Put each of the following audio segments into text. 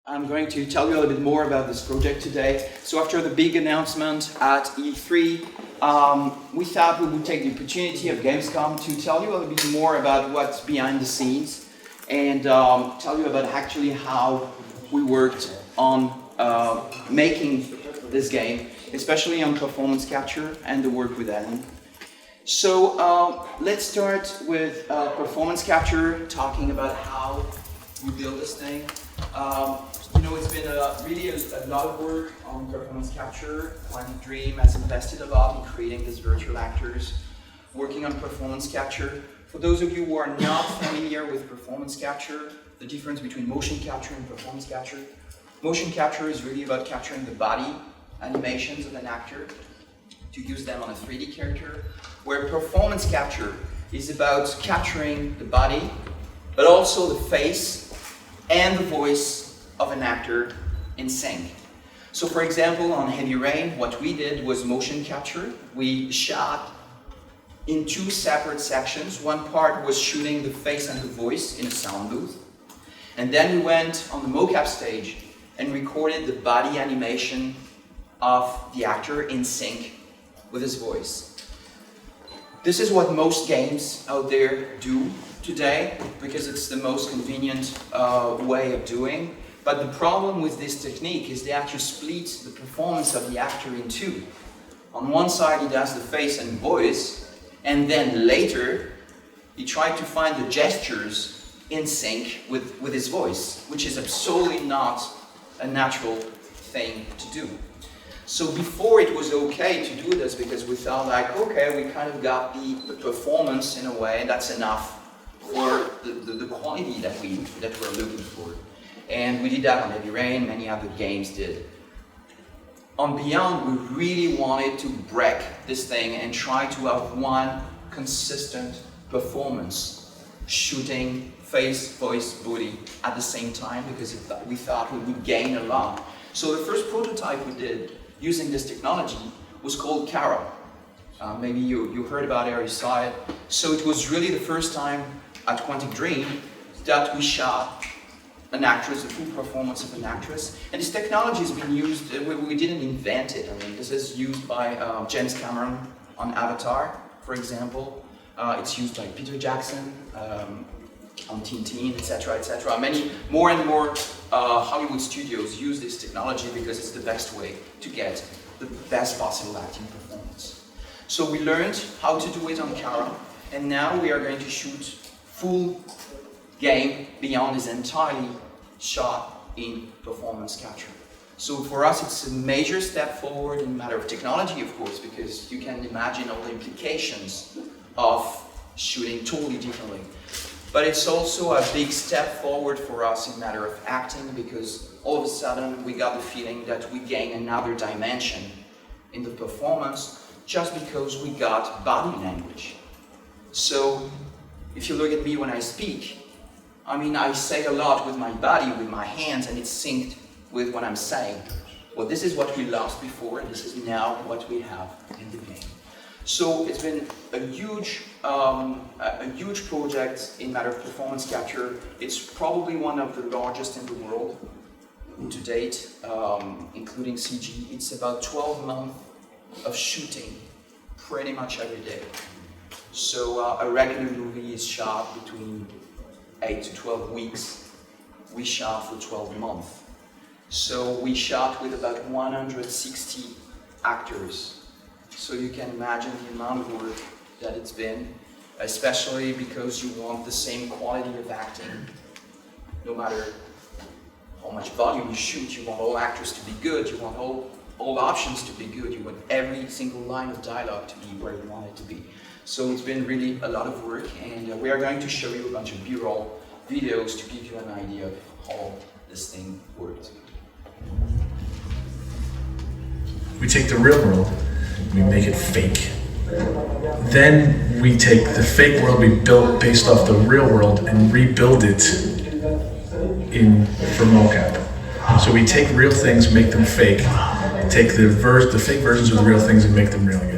I'm going to tell you a little bit more about this project today. So after the big announcement at E3, we thought we would take the opportunity of GamesCom to tell you a little bit more about what's behind the scenes and tell you about actually how we worked on making this game, especially on performance capture and the work with Alan. So let's start with performance capture, talking about how we build this thing. It's been really a lot of work on performance capture. Quantic Dream has invested a lot in creating these virtual actors, working on performance capture. For those of you who are not familiar with performance capture, the difference between motion capture and performance capture. Motion capture is really about capturing the body animations of an actor to use them on a 3D character, where performance capture is about capturing the body, but also the face and the voice of an actor in sync. So for example, on Heavy Rain, what we did was motion capture. We shot in two separate sections. One part was shooting the face and the voice in a sound booth. And then we went on the mocap stage and recorded the body animation of the actor in sync with his voice. This is what most games out there do today, because it's the most convenient way of doing. But the problem with this technique is they actually split the performance of the actor in two. On one side he does the face and voice, and then later he tried to find the gestures in sync with his voice, which is absolutely not a natural thing to do. So before it was okay to do this because we felt like, okay, we kind of got the performance in a way, that's enough for the quality that we're looking for. And we did that on Heavy Rain, many other games did. On Beyond, we really wanted to break this thing and try to have one consistent performance, shooting face, voice, body at the same time, because we thought we would gain a lot. So the first prototype we did using this technology was called Cara. Maybe you heard about it or you saw it. So it was really the first time at Quantic Dream that we shot an actress, a full performance of an actress. And this technology has been used, we didn't invent it. I mean, this is used by James Cameron on Avatar, for example. It's used by Peter Jackson on Tintin, etc., etc. Many more and more Hollywood studios use this technology because it's the best way to get the best possible acting performance. So we learned how to do it on Cara, and now we are going to shoot full game Beyond is entirely shot in performance capture. So for us it's a major step forward in matter of technology, of course, because you can imagine all the implications of shooting totally differently. But it's also a big step forward for us in matter of acting, because all of a sudden we got the feeling that we gain another dimension in the performance just because we got body language. So if you look at me when I speak, I mean, I say a lot with my body, with my hands, and it's synced with what I'm saying. Well, this is what we lost before, and this is now what we have in the game. So it's been a huge project in matter of performance capture. It's probably one of the largest in the world to date, including CG. It's about 12 months of shooting pretty much every day. So a regular movie is shot between 8 to 12 weeks. We shot for 12 months. So we shot with about 160 actors. So you can imagine the amount of work that it's been, especially because you want the same quality of acting. No matter how much volume you shoot, you want all actors to be good, you want all options to be good, you want every single line of dialogue to be where you want it to be. So it's been really a lot of work, and we are going to show you a bunch of B-roll videos to give you an idea of how this thing works. We take the real world, we make it fake. Then we take the fake world we built based off the real world and rebuild it for mocap. So we take real things, make them fake, take the fake versions of the real things and make them real again.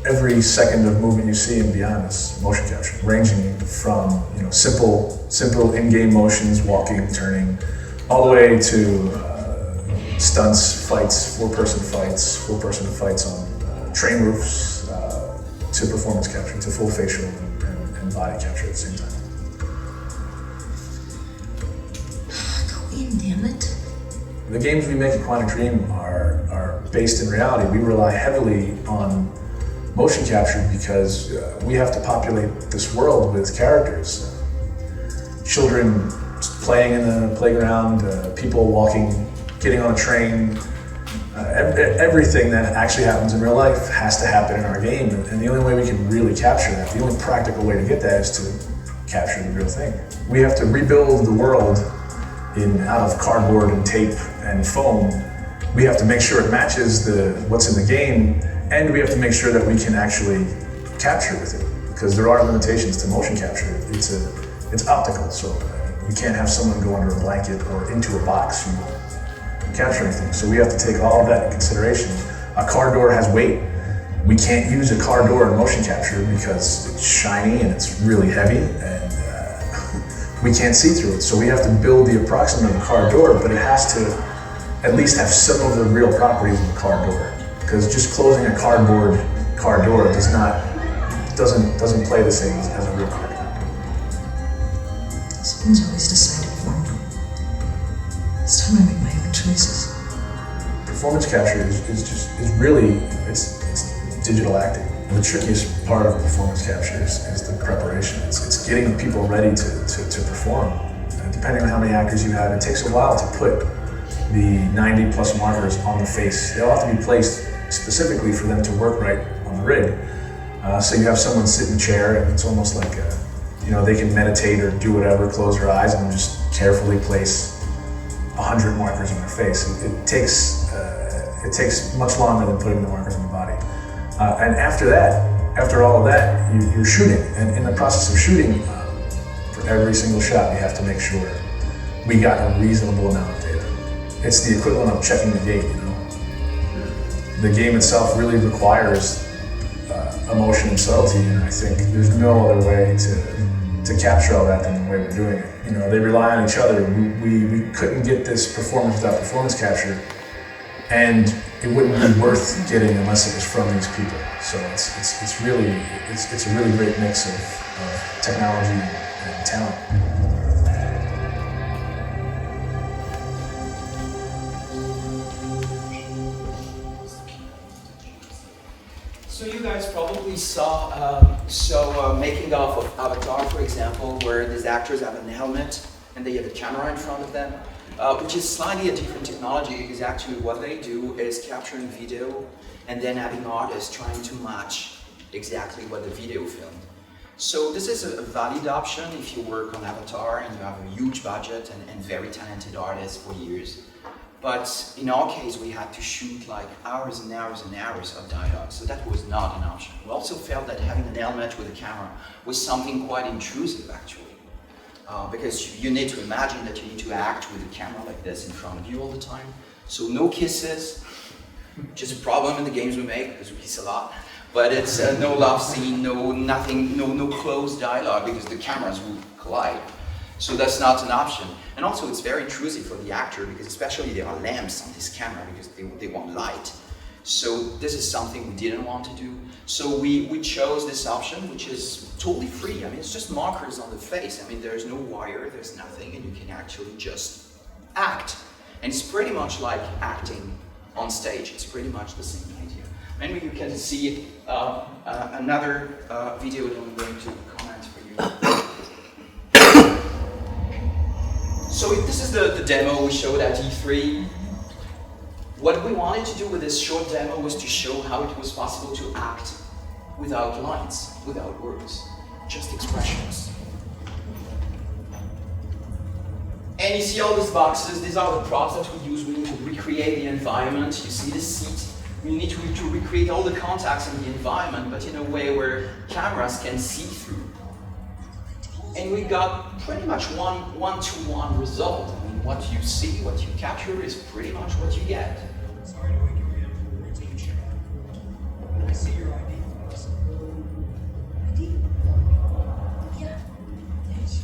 Every second of movement you see in Beyond is motion capture, ranging from simple in-game motions, walking, turning, all the way to stunts, fights, four-person fights on train roofs, to performance capture, to full facial and body capture at the same time. Go in, damn it. The games we make at Quantic Dream are based in reality. We rely heavily on motion capture because we have to populate this world with characters. Children playing in the playground, people walking, getting on a train. Everything that actually happens in real life has to happen in our game, and the only way we can really capture that, the only practical way to get that is to capture the real thing. We have to rebuild the world out of cardboard and tape and foam. We have to make sure it matches what's in the game, and we have to make sure that we can actually capture with it, because there are limitations to motion capture. It's optical, so you can't have someone go under a blanket or into a box. You won't capture anything. So we have to take all of that in consideration. A car door has weight. We can't use a car door in motion capture because it's shiny and it's really heavy, and we can't see through it. So we have to build the approximate of a car door, but it has to at least have some of the real properties of a car door. Because just closing a cardboard car door doesn't play the same as a real car door. Someone's always decided for me. It's time I make my own choices. Performance capture is really digital acting. The trickiest part of performance capture is the preparation. It's getting people ready to perform. And depending on how many actors you have, it takes a while to put the 90 plus markers on the face. They'll have to be placed specifically for them to work right on the rig. So you have someone sit in a chair, and it's almost like they can meditate or do whatever, close their eyes, and just carefully place 100 markers on their face. It takes much longer than putting the markers on the body. And after all of that, you're shooting. And in the process of shooting, for every single shot, we have to make sure we got a reasonable amount of data. It's the equivalent of checking the gate, The game itself really requires emotion and subtlety, and I think there's no other way to capture all that than the way we're doing it. They rely on each other. We couldn't get this performance without performance capture, and it wouldn't be worth getting unless it was from these people. So it's a really great mix of technology and talent. So you guys probably saw making of Avatar, for example, where these actors have an helmet and they have a camera in front of them, which is slightly a different technology, because actually what they do is capturing video and then having artists trying to match exactly what the video filmed. So this is a valid option if you work on Avatar and you have a huge budget and very talented artists for years. But in our case, we had to shoot like hours and hours and hours of dialogue, so that was not an option. We also felt that having an helmet with a camera was something quite intrusive, actually. Because you need to imagine that you need to act with a camera like this in front of you all the time. So no kisses, which is a problem in the games we make, because we kiss a lot. But it's no love scene, no close dialogue, because the cameras will collide. So that's not an option. And also it's very intrusive for the actor, because especially there are lamps on this camera because they want light. So this is something we didn't want to do. So we chose this option, which is totally free. I mean, it's just markers on the face. I mean, there's no wire, there's nothing, and you can actually just act. And it's pretty much like acting on stage. It's pretty much the same idea. And you can see another video that I'm going to comment for you. So this is the demo we showed at E3. What we wanted to do with this short demo was to show how it was possible to act without lines, without words, just expressions. And you see all these boxes, these are the props that we use. We need to recreate the environment. You see the seat. We need to recreate all the contacts in the environment, but in a way where cameras can see through. And we got pretty much one-to-one result. I mean, what you see, what you capture is pretty much what you get. Sorry to wake you up. We're taking care of it. I see your ID. ID? Yeah. Thanks.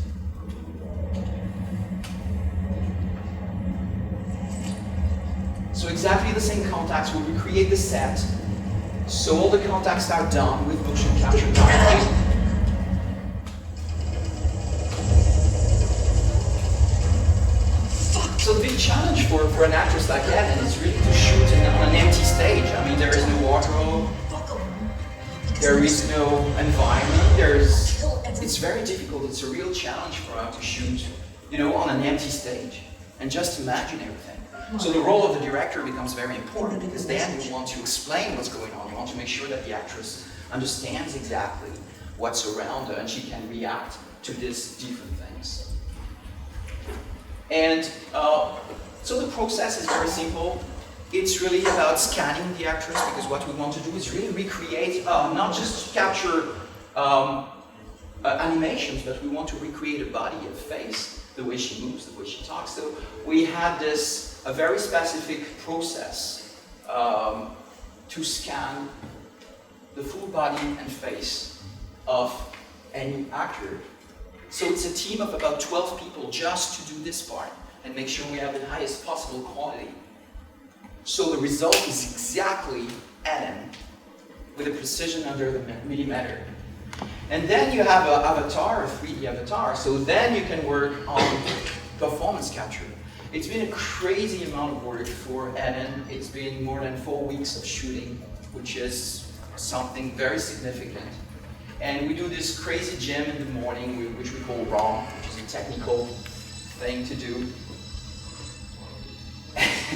exactly the same contacts, we recreate the set. So all the contacts are done with motion capture directly. So the big challenge for an actress like Ellen is really to shoot on an empty stage. I mean, there is no wardrobe, there is no environment, it's very difficult. It's a real challenge for her to shoot, on an empty stage and just imagine everything. So the role of the director becomes very important because then you want to explain what's going on. You want to make sure that the actress understands exactly what's around her and she can react to these different things. And so the process is very simple. It's really about scanning the actress because what we want to do is really recreate, not just capture animations, but we want to recreate a body, a face, the way she moves, the way she talks. So we had a very specific process to scan the full body and face of any actor. So it's a team of about 12 people just to do this part and make sure we have the highest possible quality. So the result is exactly Ellen with a precision under the millimeter. And then you have an avatar, a 3D avatar, so then you can work on performance capture. It's been a crazy amount of work for Ellen. It's been more than 4 weeks of shooting, which is something very significant. And we do this crazy gym in the morning, which we call ROM, which is a technical thing to do.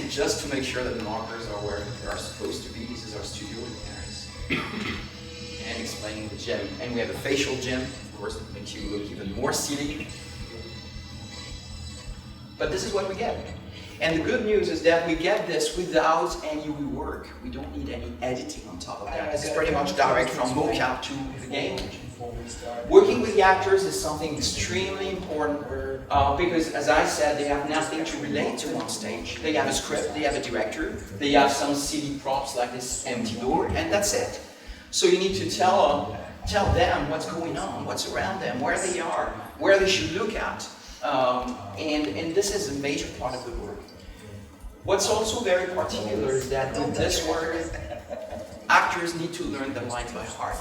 Just to make sure that the markers are where they are supposed to be. This is our studio in Paris. And explaining the gym. And we have a facial gym, of course, that makes you look even more silly. But this is what we get. And the good news is that we get this without any rework. We don't need any editing on top of that. This is pretty much direct from mocap to the game. Working with the actors is something extremely important because, as I said, they have nothing to relate to on stage. They have a script, they have a director, they have some silly props like this empty door, and that's it. So you need to tell them what's going on, what's around them, where they are, where they should look at. And this is a major part of the work. What's also very particular is that with this work, actors need to learn the lines by heart.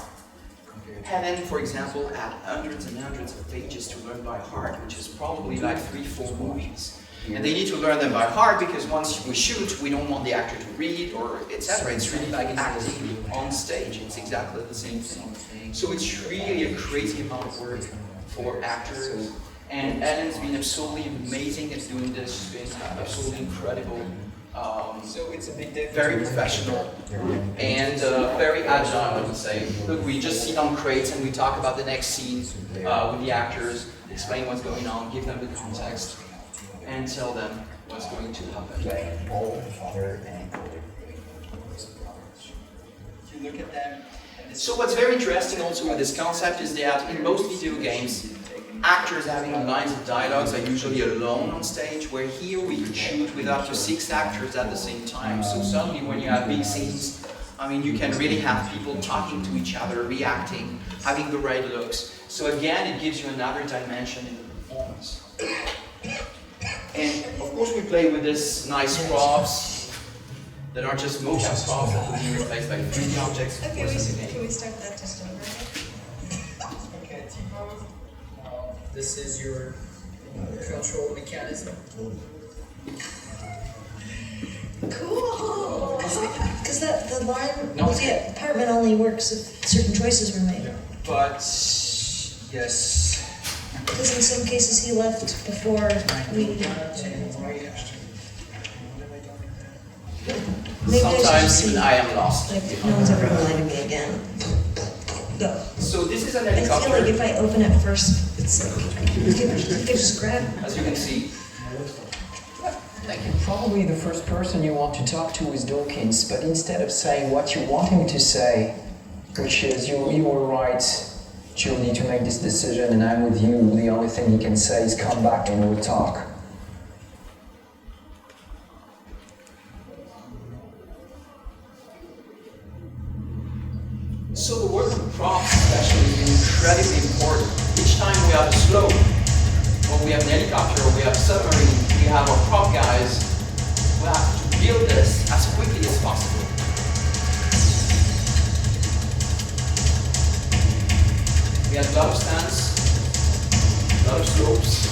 Helen, for example, had hundreds and hundreds of pages to learn by heart, which is probably like 3-4 movies. And they need to learn them by heart because once we shoot, we don't want the actor to read or etc. It's really like acting on stage. It's exactly the same thing. So it's really a crazy amount of work for actors. And Ellen's been absolutely amazing at doing this. She's been absolutely incredible. So it's a big difference. Very professional and very agile, I would say. Look, we just sit on crates and we talk about the next scene with the actors, explain what's going on, give them the context, and tell them what's going to happen. You look at them. So what's very interesting also with this concept is that in most video games, actors having lines of dialogues are usually alone on stage, where here we could shoot with up to 6 actors at the same time. So suddenly when you have big scenes, I mean, you can really have people talking to each other, reacting, having the right looks. So again, it gives you another dimension in the performance. And of course we play with this nice props that are just mocap props that will be replaced by 3D objects. Okay, can we start that just over? Okay, T-pose. This is your control mechanism. Cool! Because the line, the apartment only works if certain choices were made. But, yes. Because in some cases he left before we... Sometimes even I am lost. Like, no one's ever reminded me again. Go. So this is an I helicopter. feel like if I open it first, it's like, you can just grab. As you can see. Thank you. Probably the first person you want to talk to is Dawkins, but instead of saying what you want him to say, which is you were right, you need to make this decision and I'm with you, the only thing he can say is come back and we'll talk. So the work of props especially is incredibly important. Each time we have a slope, or we have an helicopter, or we have a submarine, we have our prop guys who have to build this as quickly as possible. We had a lot of stands, a lot of slopes.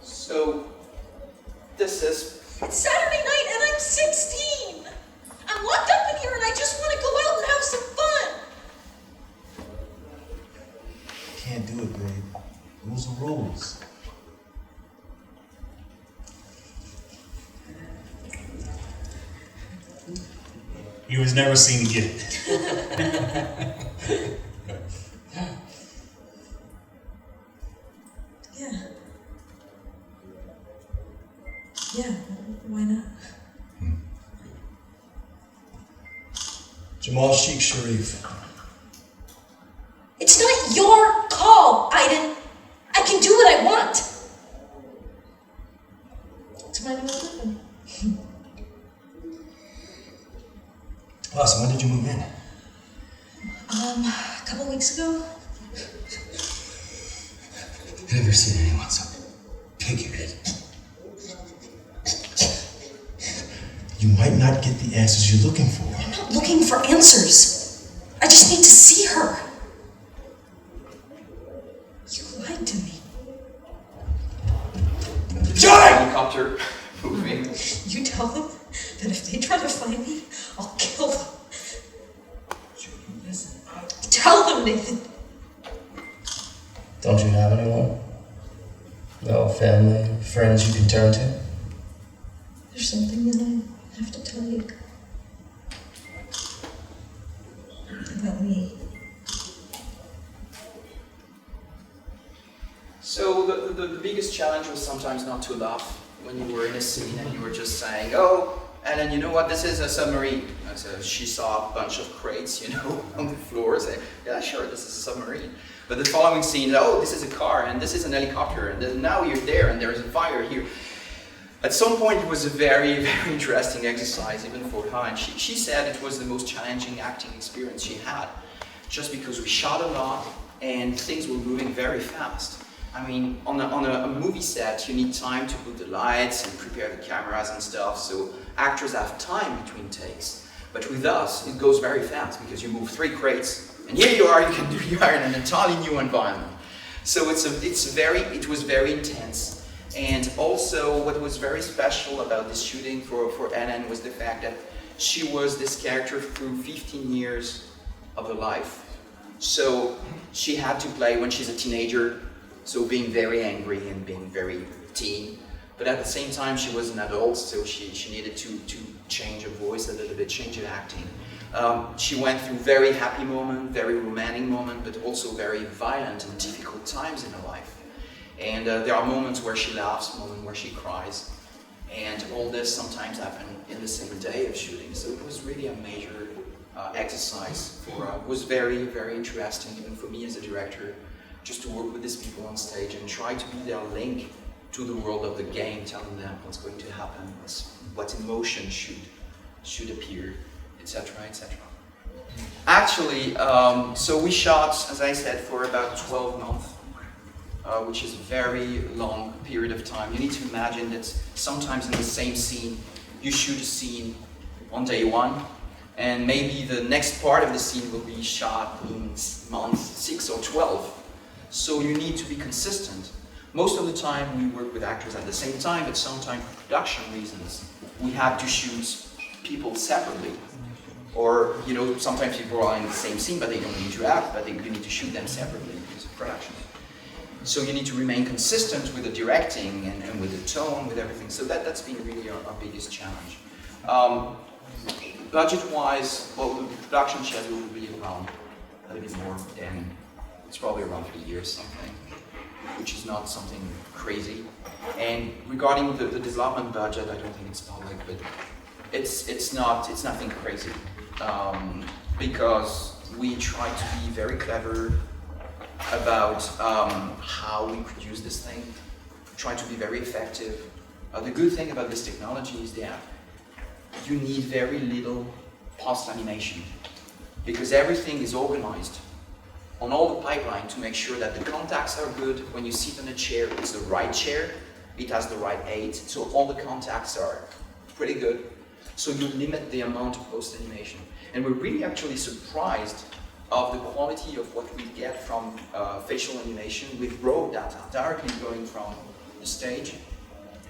So, this is... It's Saturday night and I'm 16! I'm locked up in here and I just want to go out and have some fun! Can't do it, babe. Rules are rules. You was never seen again. Yeah. Yeah, why not? Jamal Sheikh Sharif. It's not your call, Aiden. I can do what I want. It's my new living. Awesome, when did you move in? A couple weeks ago. I've never seen anyone so pig-headed. You might not get the answers you're looking for. I'm not looking for answers. I just need to see her. You lied to me. Helicopter moving. You tell them that if they try to find me, I'll kill them. Listen. Tell them, Nathan. Don't you have anyone? No family, friends you can turn to? There's something that I have to tell you. About me. So the biggest challenge was sometimes not to laugh when you were in a scene and you were just saying, oh, and then you know what, this is a submarine. So she saw a bunch of crates, you know, on the floor, saying, yeah, sure, this is a submarine. But the following scene, oh, this is a car, and this is an helicopter, and then now you're there, and there's a fire here. At some point, it was a very, very interesting exercise, even for her, and she said it was the most challenging acting experience she had, just because we shot a lot, and things were moving very fast. I mean, on a movie set, you need time to put the lights and prepare the cameras and stuff, so actors have time between takes. But with us, it goes very fast because you move 3 crates, and here you are in an entirely new environment. So it was very intense. And also, what was very special about this shooting for Ellen was the fact that she was this character through 15 years of her life. So she had to play when she's a teenager, so being very angry and being very teen. But at the same time, she was an adult, so she needed to change her voice a little bit, change her acting. She went through very happy moments, very romantic moments, but also very violent and difficult times in her life. And there are moments where she laughs, moments where she cries. And all this sometimes happened in the same day of shooting. So it was really a major exercise for her. It was very, very interesting, even for me as a director, just to work with these people on stage and try to be their link to the world of the game, telling them what's going to happen, what emotion should appear, etc., etc. Actually, so we shot, as I said, for about 12 months, which is a very long period of time. You need to imagine that sometimes in the same scene, you shoot a scene on day 1, and maybe the next part of the scene will be shot in month 6 or 12. So you need to be consistent. Most of the time we work with actors at the same time, but sometimes for production reasons, we have to shoot people separately. Or, you know, sometimes people are in the same scene, but they don't interact, but you need to shoot them separately because of production. So you need to remain consistent with the directing and with the tone, with everything. So that's been really our biggest challenge. Budget-wise, well, the production schedule will be around a little bit more than, it's probably around 3 years, something, which is not something crazy. And regarding the development budget, I don't think it's public, but it's nothing crazy, because we try to be very clever about how we could use this thing, try to be very effective. The good thing about this technology is that you need very little post animation because everything is organized on all the pipeline to make sure that the contacts are good. When you sit on a chair, it's the right chair, it has the right height, so all the contacts are pretty good. So you limit the amount of post animation. And we're really actually surprised of the quality of what we get from facial animation with raw data directly going from the stage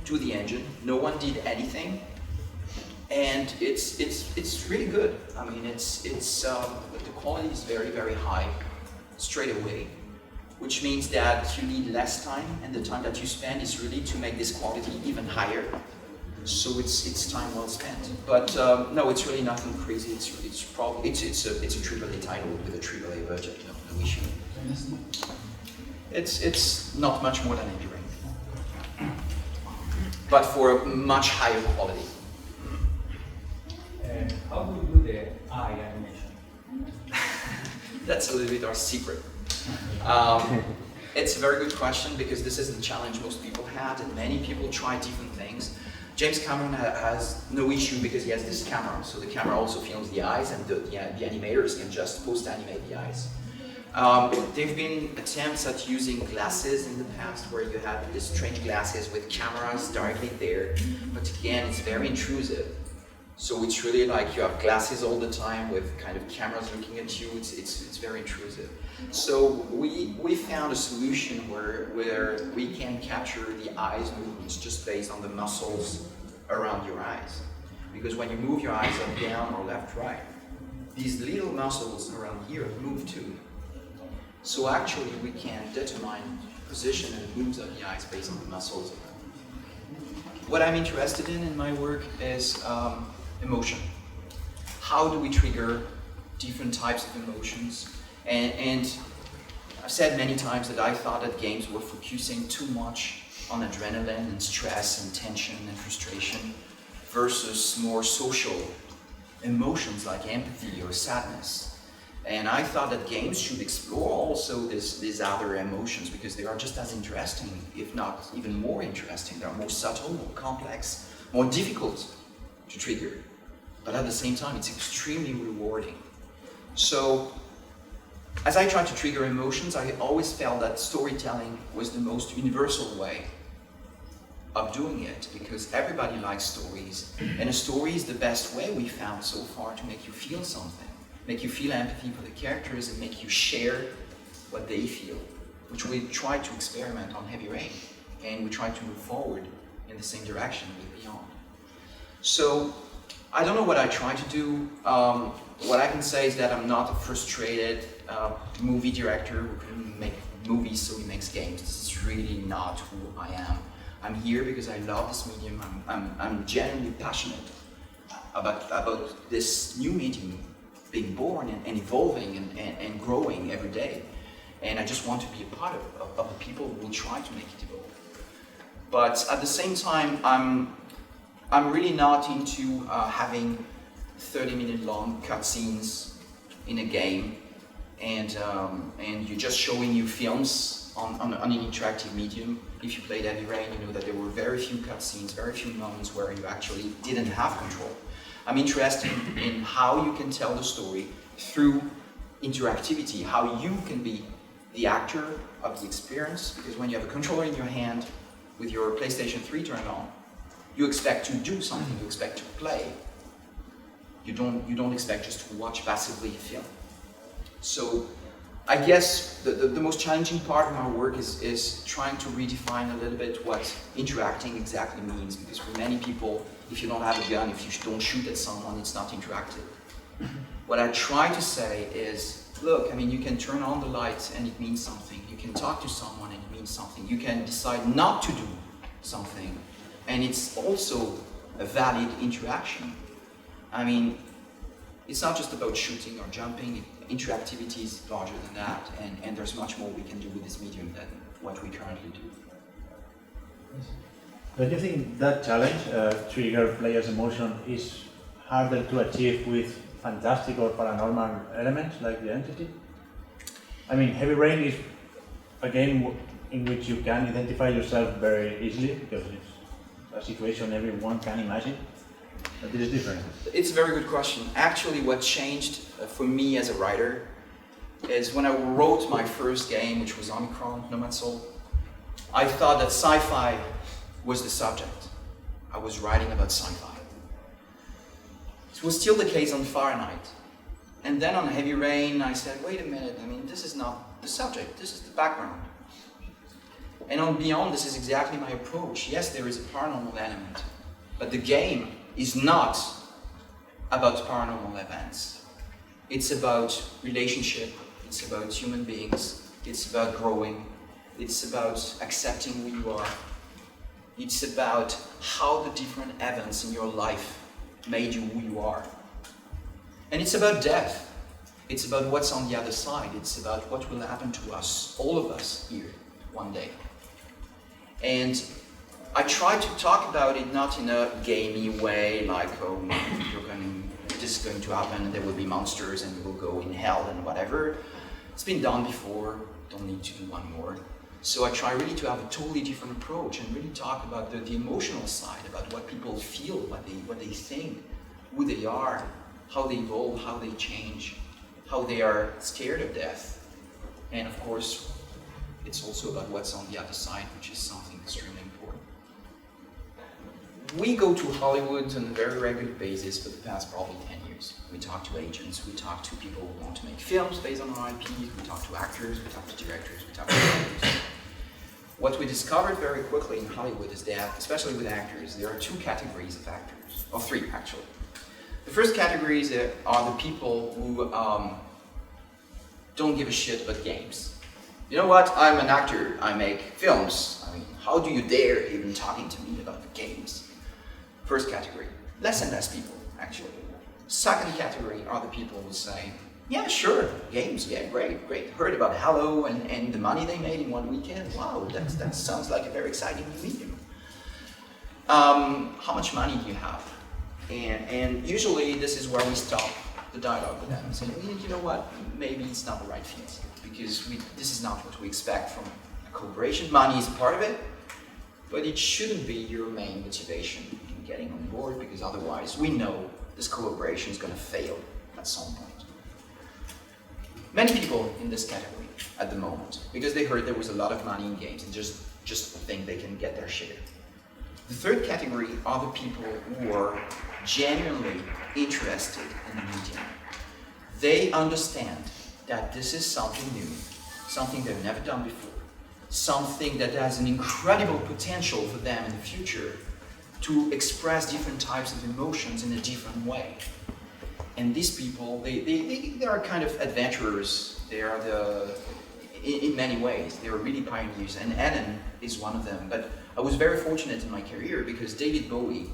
to the engine. No one did anything, and it's really good. I mean, the quality is very, very high straight away, which means that you need less time, and the time that you spend is really to make this quality even higher. So it's time well spent. But no, it's really nothing crazy. It's a AAA title with a AAA budget. No issue. It's not much more than Heavy Rain, but for a much higher quality. How do you do the eye animation? That's a little bit our secret. It's a very good question because this is the challenge most people had, and many people try different things. James Cameron has no issue because he has this camera, so the camera also films the eyes, and the animators can just post-animate the eyes. There have been attempts at using glasses in the past where you have these strange glasses with cameras directly there, but again, it's very intrusive. So it's really like you have glasses all the time with kind of cameras looking at you. It's very intrusive. So we found a solution where we can capture the eyes movements just based on the muscles around your eyes. Because when you move your eyes up, down, or left, right, these little muscles around here move too. So actually we can determine position and moves of the eyes based on the muscles around. What I'm interested in my work is emotion. How do we trigger different types of emotions? And I've said many times that I thought that games were focusing too much on adrenaline and stress and tension and frustration versus more social emotions like empathy or sadness. And I thought that games should explore also these other emotions because they are just as interesting, if not even more interesting. They are more subtle, more complex, more difficult to trigger. But at the same time, it's extremely rewarding. So, as I tried to trigger emotions, I always felt that storytelling was the most universal way of doing it because everybody likes stories. And a story is the best way we found so far to make you feel something, make you feel empathy for the characters and make you share what they feel, which we tried to experiment on Heavy Rain. And we tried to move forward in the same direction with Beyond. So, I don't know what I try to do. What I can say is that I'm not a frustrated movie director who can make movies so he makes games. This is really not who I am. I'm here because I love this medium. I'm genuinely passionate about this new medium being born and evolving and growing every day. And I just want to be a part of the people who will try to make it evolve. But at the same time, I'm really not into having 30-minute long cutscenes in a game, and you're just showing you films on an interactive medium. If you played Heavy Rain, you know that there were very few cutscenes, very few moments where you actually didn't have control. I'm interested in how you can tell the story through interactivity, how you can be the actor of the experience, because when you have a controller in your hand with your PlayStation 3 turned on, you expect to do something, you expect to play. You don't expect just to watch passively a film. So I guess the most challenging part of our work is trying to redefine a little bit what interacting exactly means, because for many people, if you don't have a gun, if you don't shoot at someone, it's not interactive. What I try to say is, look, I mean, you can turn on the lights and it means something. You can talk to someone and it means something. You can decide not to do something, and it's also a valid interaction. I mean, it's not just about shooting or jumping. Interactivity is larger than that, and there's much more we can do with this medium than what we currently do. Don't you think that challenge, trigger players' emotion, is harder to achieve with fantastic or paranormal elements like the entity? I mean, Heavy Rain is a game in which you can identify yourself very easily because it's a situation everyone can imagine. But it is different. It's a very good question. Actually, what changed for me as a writer is when I wrote my first game, which was Omicron, No Man's Soul, I thought that sci-fi was the subject. I was writing about sci-fi. It was still the case on Fahrenheit. And then on Heavy Rain, I said, wait a minute, I mean, this is not the subject, this is the background. And on Beyond, this is exactly my approach. Yes, there is a paranormal element, but the game is not about paranormal events. It's about relationship, it's about human beings, it's about growing, it's about accepting who you are. It's about how the different events in your life made you who you are. And it's about death. It's about what's on the other side. It's about what will happen to us, all of us here, one day. And I try to talk about it not in a gamey way, like, oh, this is going to happen, and there will be monsters, and we will go in hell and whatever. It's been done before, don't need to do one more. So I try really to have a totally different approach and really talk about the emotional side, about what people feel, what they think, who they are, how they evolve, how they change, how they are scared of death. And of course, it's also about what's on the other side, which is something extremely important. We go to Hollywood on a very regular basis for the past probably 10 years. We talk to agents, we talk to people who want to make films based on our IPs, we talk to actors, we talk to directors, we talk to writers. What we discovered very quickly in Hollywood is that, especially with actors, there are two categories of actors, or three actually. The first categories are the people who don't give a shit about games. You know what, I'm an actor, I make films. I mean, how do you dare even talking to me about the games? First category, less and less people, actually. Second category are the people who say, yeah, sure, games, yeah, great. Heard about Halo and the money they made in one weekend. Wow, that sounds like a very exciting new medium. How much money do you have? And usually this is where we stop the dialogue with them and say, you know what, maybe it's not the right fit because this is not what we expect from a collaboration. Money is a part of it, but it shouldn't be your main motivation in getting on board because otherwise we know this collaboration is going to fail at some point. Many people in this category at the moment, because they heard there was a lot of money in games and just think they can get their share. The third category are the people who are genuinely interested in the medium. They understand that this is something new, something they've never done before, something that has an incredible potential for them in the future to express different types of emotions in a different way. And these people, they are kind of adventurers. They are in many ways, they are really pioneers, and Ellen is one of them. But I was very fortunate in my career because David Bowie,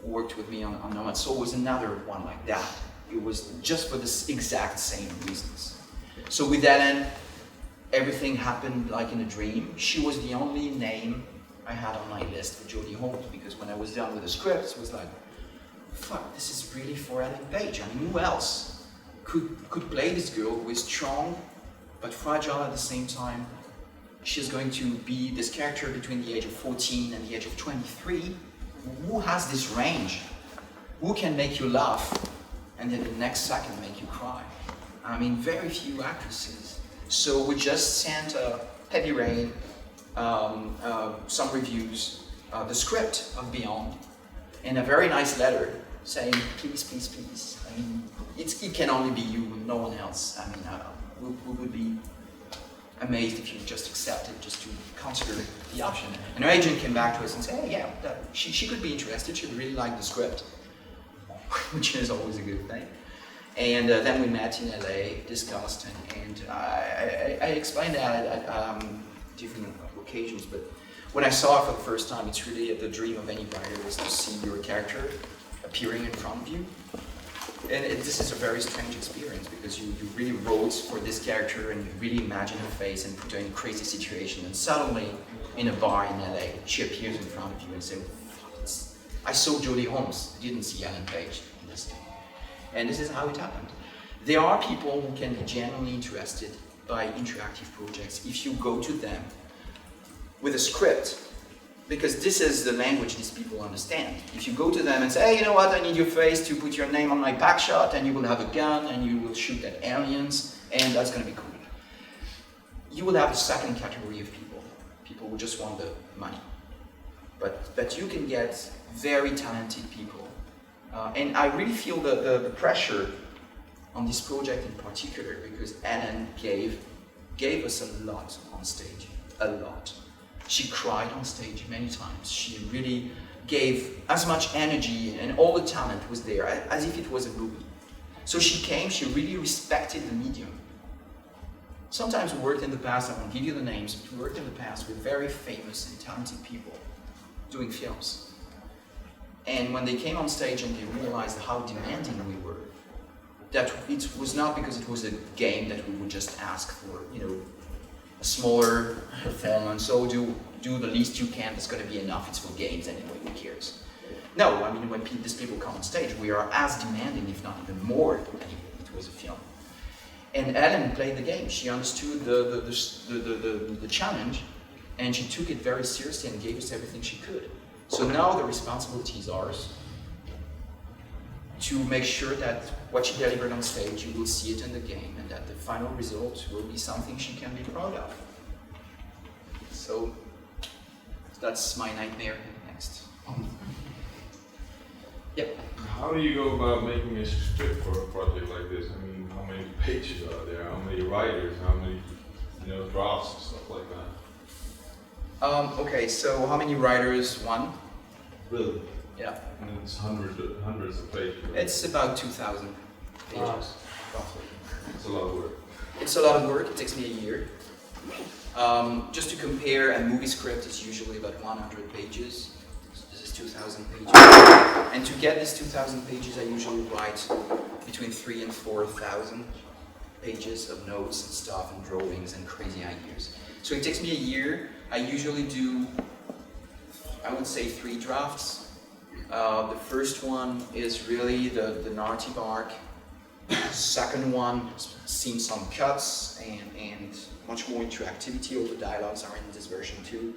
who worked with me on No Man's Soul, was another one like that. It was just for the exact same reasons. So with Ellen, everything happened like in a dream. She was the only name I had on my list for Jodie Holmes because when I was done with the script, it was like, fuck, this is really for Ellen Page. I mean, who else could play this girl who is strong but fragile at the same time? She's going to be this character between the age of 14 and the age of 23. Who has this range? Who can make you laugh and then the next second make you cry? I mean, very few actresses. So we just sent Heavy Rain, some reviews, the script of Beyond, and a very nice letter saying, please, please, please. I mean, it can only be you, no one else. I mean, we would be amazed if you just accepted, just to consider the option. And our agent came back to us and said, hey, yeah, she could be interested, she'd really like the script, which is always a good thing. And then we met in LA, discussed, and I explained that at different occasions, but when I saw it for the first time, it's really the dream of any writer is to see your character appearing in front of you. And this is a very strange experience because you really wrote for this character and you really imagine her face and put her in a crazy situation, and suddenly in a bar in LA, she appears in front of you and says, I saw Jodie Holmes, I didn't see Ellen Page in this thing. And this is how it happened. There are people who can be genuinely interested by interactive projects if you go to them with a script, because this is the language these people understand. If you go to them and say, hey, you know what, I need your face to put your name on my back shot, and you will have a gun, and you will shoot at aliens, and that's going to be cool. You will have a second category of people who just want the money. But you can get very talented people. And I really feel the pressure on this project in particular, because Ellen gave us a lot on stage, a lot. She cried on stage many times. She really gave as much energy, and all the talent was there, as if it was a movie. So she came, she really respected the medium. Sometimes we worked in the past, I won't give you the names, but we worked in the past with very famous and talented people doing films. And when they came on stage and they realized how demanding we were, that it was not because it was a game that we would just ask for, you know, a smaller performance, so do the least you can, that's going to be enough, it's for games anyway, who cares? No, I mean, when these people come on stage, we are as demanding, if not even more, than it was a film. And Ellen played the game. She understood the challenge, and she took it very seriously and gave us everything she could. So now the responsibility is ours to make sure that what she delivered on stage, you will see it in the game, and that the final result will be something she can be proud of. So that's my nightmare next. Yep. How do you go about making a script for a project like this? I mean, how many pages are there? How many writers? How many, drafts and stuff like that? Okay, so how many writers? One? Really? Yeah. And it's hundreds of pages. Right? It's about 2,000 pages, roughly. It's a lot of work. It's a lot of work. It takes me a year. Just to compare, a movie script is usually about 100 pages. This is 2,000 pages. And to get this 2,000 pages, I usually write between 3,000 and 4,000 pages of notes and stuff and drawings and crazy ideas. So it takes me a year. I usually do, I would say, 3 drafts. The first one is really the narrative arc. Second one, seeing some cuts and much more interactivity. All the dialogues are in this version too.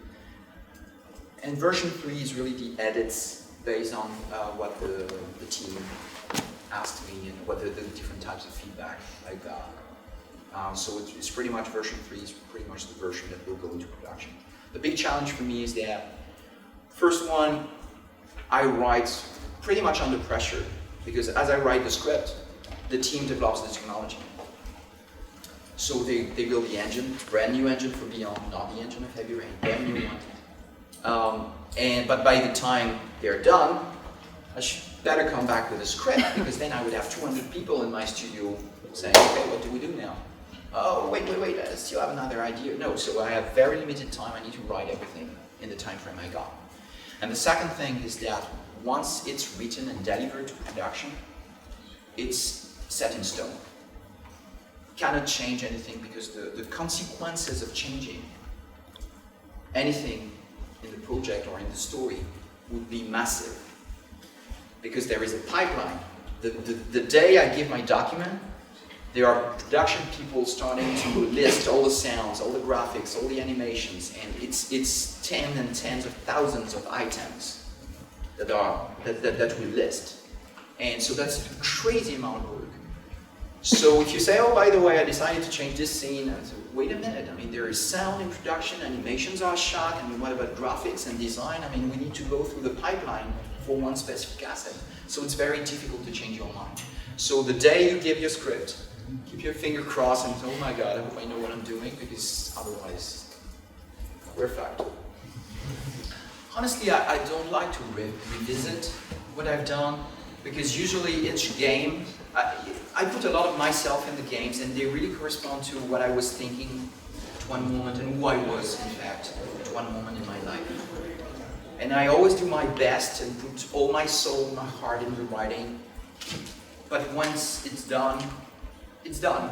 And version 3 is really the edits based on what the team asked me and what the different types of feedback I got. So it's pretty much version 3 is pretty much the version that will go into production. The big challenge for me is that first one, I write pretty much under pressure, because as I write the script, the team develops the technology. So they build the engine, brand new engine for Beyond, not the engine of Heavy Rain, brand new one. But by the time they're done, I should better come back with a script, because then I would have 200 people in my studio saying, okay, what do we do now? Oh, wait, I still have another idea. No, so I have very limited time. I need to write everything in the time frame I got. And the second thing is that once it's written and delivered to production, it's set in stone. Cannot change anything, because the consequences of changing anything in the project or in the story would be massive, because there is a pipeline. The day I give my document, there are production people starting to list all the sounds, all the graphics, all the animations, and it's tens and tens of thousands of items that we list. And so that's a crazy amount of work. So if you say, oh, by the way, I decided to change this scene, and so, wait a minute, I mean, there is sound in production, animations are shot, I mean, what about graphics and design? I mean, we need to go through the pipeline for one specific asset. So it's very difficult to change your mind. So the day you give your script, keep your finger crossed and say, oh my God, I hope I know what I'm doing, because otherwise, we're fucked. Honestly, I don't like to revisit what I've done, because usually each game, I put a lot of myself in the games, and they really correspond to what I was thinking at one moment and who I was, in fact, at one moment in my life. And I always do my best and put all my soul, my heart in the writing. But once it's done, it's done.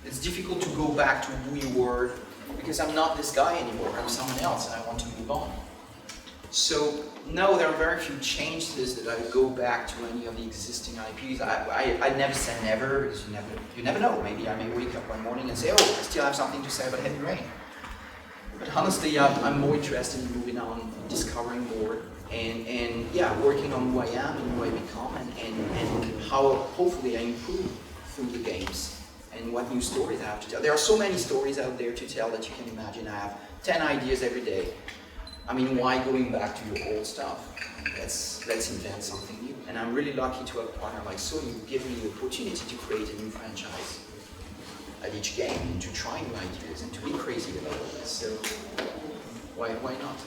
It's difficult to go back to who you were, because I'm not this guy anymore. I'm someone else, and I want to move on. So no, there are very few changes that I would go back to any of the existing IPs. I never say never, because you never know. Maybe I may wake up one morning and say, oh, I still have something to say about Heavy Rain. But honestly, I'm more interested in moving on, discovering more, and yeah, working on who I am and who I become, and how hopefully I improve through the games, and what new stories I have to tell. There are so many stories out there to tell that you can imagine. I have 10 ideas every day. I mean, why going back to your old stuff? Let's invent something new. And I'm really lucky to have a partner like Sony who give me the opportunity to create a new franchise at each game, and to try new ideas, and to be crazy about it. So why not?